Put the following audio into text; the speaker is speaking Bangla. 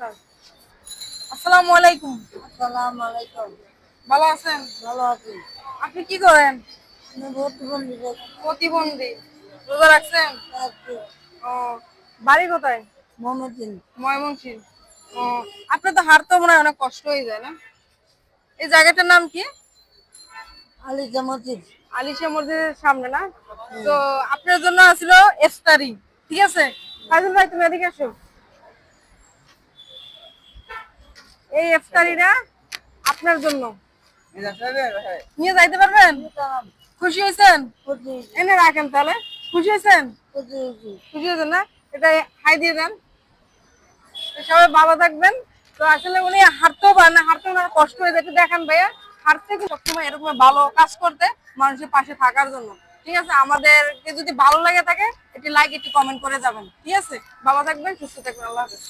আসসালামু আলাইকুম। আসসালামু আলাইকুম। ভালো আছেন? ভালো আছি। আপনি কি করেন? আমি প্রতিবন্ধী প্রতিবন্ধী। রোজা রাখছেন? ব্যক্তি ও, বাড়ি কোথায়? মমদিন ময়মনসিংহ। ও, আপনার তো হাঁটতে মনে হয় অনেক কষ্ট হয়ে যায় না? এই জায়গাটার নাম কি? আলী জামাতির। আলিশা মসজিদের সামনে না? তো আপনার জন্য আছিল ইফতারি। ঠিক আছে? ফাইজুল ভাই তুমি এদিকে আসো। এই ইফতারিটা আপনার জন্য। নিয়ে যাইতে পারবেন? খুশি হয়েছেন? এনে রাখেন তাহলে। খুশি হয়েছেন? খুশি হয়েছেন না? এটা হাই দিয়ে দেন। তো সবাই ভালো থাকবেন। তো আসলে উনি হাঁটতেও পারেন না, হাঁটতে ওনার কষ্ট হয়ে যাচ্ছে। দেখেন ভাইয়া, হাঁটতে কিন্তু সবসময় এরকম ভালো কাজ করতে, মানুষের পাশে থাকার জন্য। ঠিক আছে, আমাদেরকে যদি ভালো লাগে থাকে একটি লাইক একটি কমেন্ট করে যাবেন। ঠিক আছে, ভালো থাকবেন, সুস্থ থাকবেন, আল্লাহ হাফেজ।